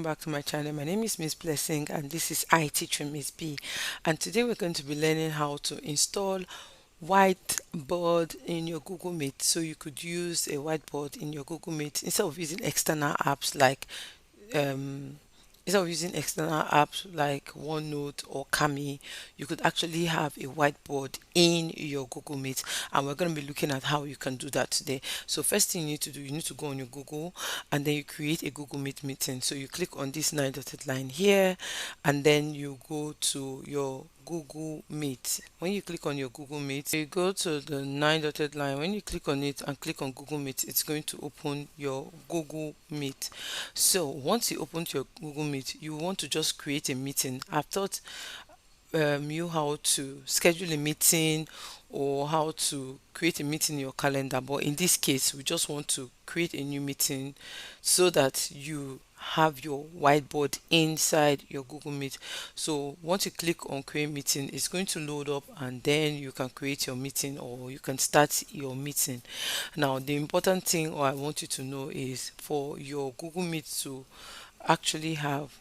welcome back to my channel. My name is Miss Blessing and this is I Teacher Miss B. And today we're going to be learning how to install Whiteboard in your Google Meet. So you could use a whiteboard in your Google Meet instead of using external apps like um, OneNote or Kami. You could actually have a whiteboard in your Google Meet, and we're going to be looking at how you can do that today. So first thing you need to do, you need to go on your Google, and then you create a Google Meet meeting. So you click on this nine dotted line here, and then you go to your Google Meet. When you click on your Google Meet, you go to the nine dotted line. When you click on it and click on Google Meet, it's going to open your Google Meet. So once you open your Google Meet, you want to just create a meeting. I've taught you how to schedule a meeting or how to create a meeting in your calendar, but in this case we just want to create a new meeting so that you have your whiteboard inside your Google Meet. So once you click on create meeting, it's going to load up and then you can create your meeting or you can start your meeting. Now the important thing or I want you to know is for your Google Meet to actually have,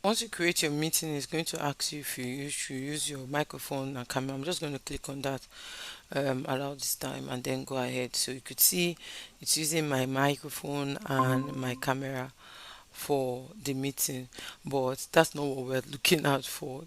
once you create your meeting, it's going to ask you if you should use your microphone and camera. I'm just going to click on that, allow this time, and then go ahead. So you could see it's using my microphone and my camera for the meeting, but that's not what we're looking at for.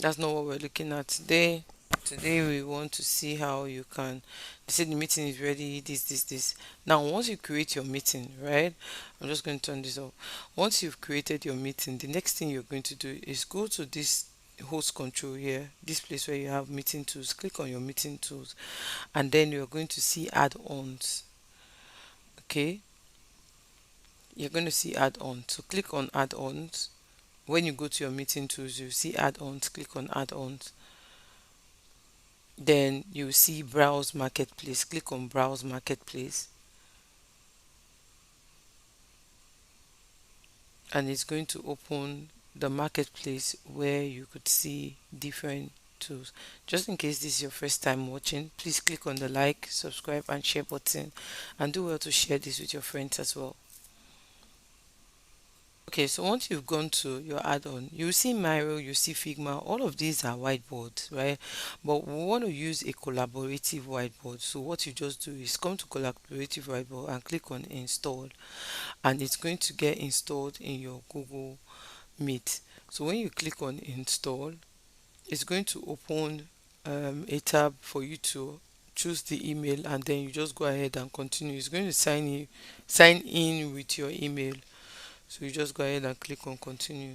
That's not what we're looking at today. Today we want to see how you can, they say the meeting is ready, this. Now once you create your meeting, right, I'm just going to turn this off. Once you've created your meeting, the next thing you're going to do is go to this host control here, this place where you have meeting tools. Click on your meeting tools and then you're going to see add-ons. Okay, you're going to see add-ons, so click on add-ons. When you go to your meeting tools, you see add-ons. Click on add-ons, then you see browse marketplace. Click on browse marketplace and it's going to open the marketplace where you could see different tools. Just in case this is your first time watching, please click on the like, subscribe and share button and do well to share this with your friends as well. Okay, so once you've gone to your add-on, you see Miro, you see Figma, all of these are whiteboards, right? But we want to use a collaborative whiteboard. So what you just do is come to collaborative whiteboard and click on install, and it's going to get installed in your Google Meet. So when you click on install, it's going to open a tab for you to choose the email, and then you just go ahead and continue. It's going to sign in with your email. So you just go ahead and click on continue.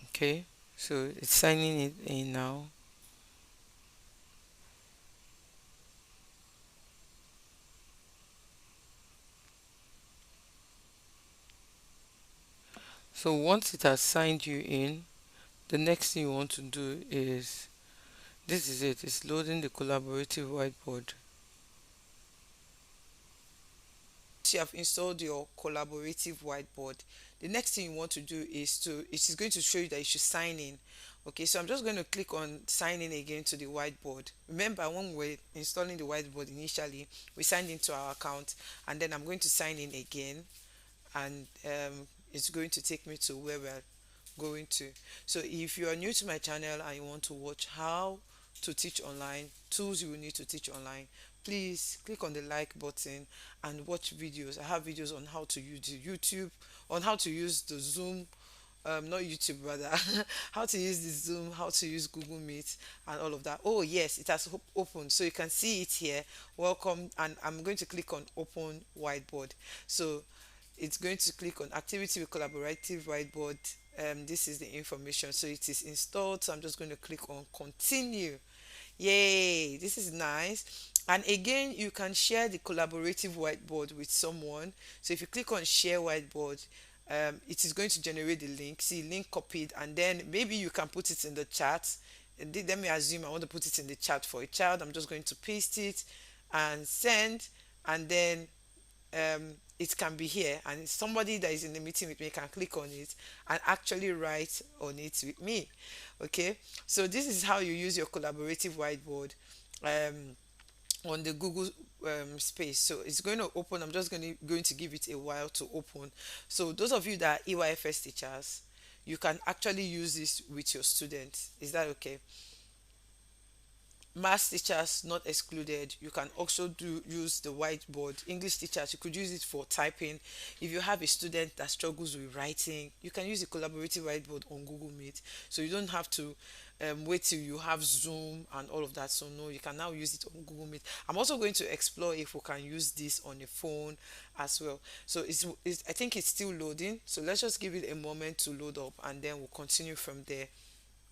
Okay, so it's signing it in now. So once it has signed you in, the next thing you want to do is, this is it, it's loading the collaborative whiteboard. Once you have installed your collaborative whiteboard, the next thing you want to do is it is going to show you that you should sign in. Okay, so I'm just going to click on sign in again to the whiteboard. Remember, when we're installing the whiteboard initially, we signed into our account, and then I'm going to sign in again, and it's going to take me to where we're going to. So if you are new to my channel and you want to watch how to teach online, tools you will need to teach online, please click on the like button and watch videos. I have videos on how to use the YouTube, on how to use the Zoom, not YouTube rather, how to use the Zoom, how to use Google Meet and all of that. Oh yes, it has opened, so you can see it here. Welcome, and I'm going to click on open whiteboard. So it's going to click on activity with collaborative whiteboard. This is the information, so it is installed, so I'm just going to click on continue. Yay, this is nice. And again, you can share the collaborative whiteboard with someone. So if you click on share whiteboard, it is going to generate the link. See, link copied, and then maybe you can put it in the chat. Let me assume I want to put it in the chat for a child. I'm just going to paste it and send, and then it can be here, and somebody that is in the meeting with me can click on it and actually write on it with me. Okay, so this is how you use your collaborative whiteboard um, on the Google space. So it's going to open. I'm just going to give it a while to open. So those of you that are EYFS teachers, you can actually use this with your students. Is that okay? Math teachers not excluded. You can also do use the whiteboard. English teachers, you could use it for typing. If you have a student that struggles with writing, you can use a collaborative whiteboard on Google Meet, so you don't have to wait till you have Zoom and all of that. So no, you can now use it on Google Meet. I'm also going to explore if we can use this on a phone as well. So it's I think it's still loading, so let's just give it a moment to load up and then we'll continue from there.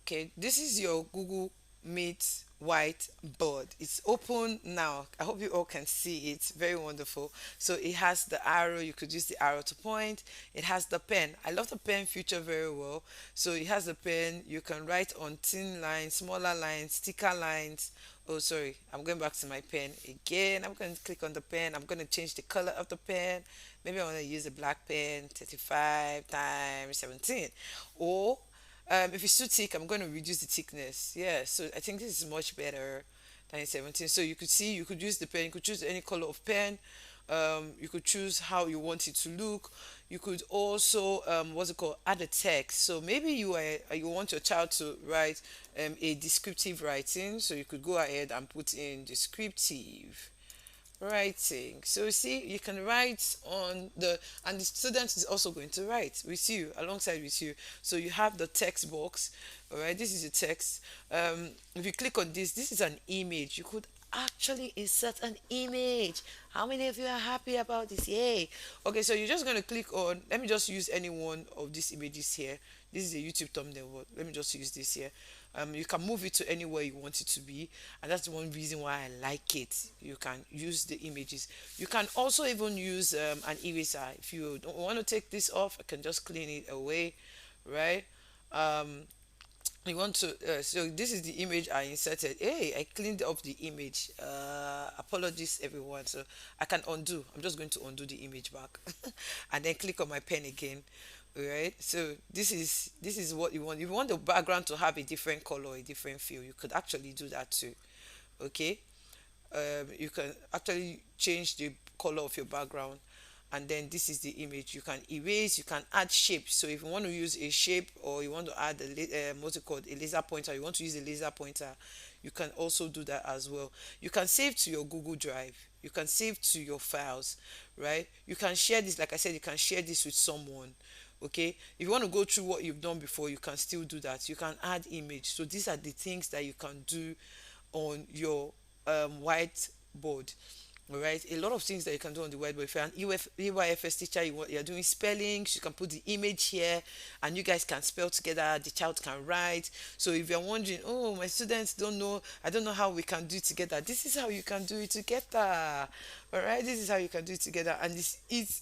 Okay, this is your Google Meet whiteboard. It's open now. I hope you all can see it. Very wonderful. So it has the arrow. You could use the arrow to point. It has the pen. I love the pen feature very well. So it has the pen. You can write on thin lines, smaller lines, sticker lines. Oh, sorry. I'm going back to my pen again. I'm going to click on the pen. I'm going to change the color of the pen. Maybe I want to use a black pen, 35 times 17. Or if it's too thick, I'm going to reduce the thickness. Yeah, so I think this is much better than 17. So you could see, you could use the pen, you could choose any color of pen. You could choose how you want it to look. You could also, what's it called, add a text. So maybe you want your child to write a descriptive writing. So you could go ahead and put in descriptive writing. So you see, you can write on the, and the student is also going to write with you, alongside with you. So you have the text box. All right, this is a text. If you click on this is an image. You could actually insert an image. How many of you are happy about this? Yay. Okay, so you're just going to click on, let me just use any one of these images here. This is a YouTube thumbnail, but let me just use this here. You can move it to anywhere you want it to be, and that's one reason why I like it. You can use the images. You can also even use an eraser. If you don't want to take this off, I can just clean it away, right? um, you want to so this is the image I inserted. Hey, I cleaned up the image. Apologies everyone. So I can undo. I'm just going to undo the image back and then click on my pen again. All right, so this is what you want. If you want the background to have a different color, a different feel, you could actually do that too. Okay, you can actually change the color of your background, and then this is the image. You can erase, you can add shapes. So if you want to use a shape, or you want to add what's it called, a laser pointer, you want to use a laser pointer, you can also do that as well. You can save to your Google Drive, you can save to your files, right? You can share this, like I said, you can share this with someone. Okay, if you want to go through what you've done before, you can still do that. You can add image. So these are the things that you can do on your whiteboard. All right, a lot of things that you can do on the whiteboard. If you're an EYFS teacher, you're doing spellings, you can put the image here and you guys can spell together, the child can write. So if you're wondering, oh, my students don't know, I don't know how we can do it together, this is how you can do it together. All right, this is how you can do it together, and this is,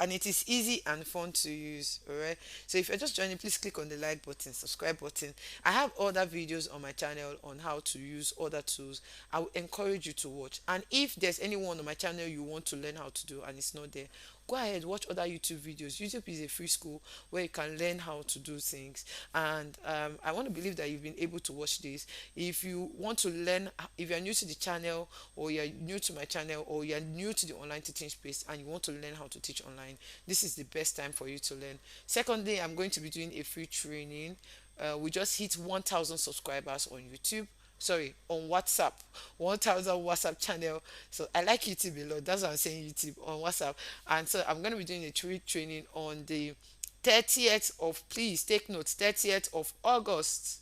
and it is easy and fun to use. All right, so if you're just joining, please click on the like button, subscribe button. I have other videos on my channel on how to use other tools. I will encourage you to watch, and if there's anyone on my channel you want to learn how to do and it's not there, go ahead, watch other YouTube videos. YouTube is a free school where you can learn how to do things, and I want to believe that you've been able to watch this. If you want to learn, if you're new to the channel, or you're new to my channel, or you're new to the online teaching space and you want to learn how to teach online, this is the best time for you to learn. Secondly, I'm going to be doing a free training. We just hit 1,000 subscribers on YouTube, sorry, on WhatsApp, 1,000 WhatsApp channel. So I like YouTube a lot, that's why I'm saying YouTube, on WhatsApp. And so I'm going to be doing a free training on the 30th of, please take notes, 30th of August.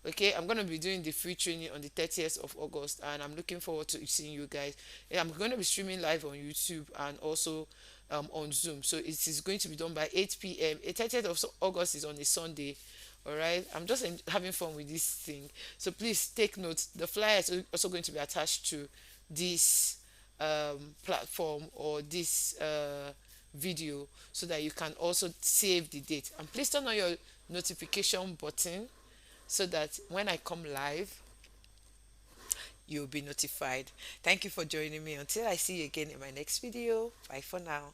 Okay, I'm going to be doing the free training on the 30th of August, and I'm looking forward to seeing you guys. Yeah, I'm going to be streaming live on YouTube and also on Zoom. So it is going to be done by 8 p.m. 30th of August is on a Sunday. All right, I'm just having fun with this thing. So please take note. The flyer is also going to be attached to this platform, or this video, so that you can also save the date. And please turn on your notification button, so that when I come live, you'll be notified. Thank you for joining me. Until I see you again in my next video. Bye for now.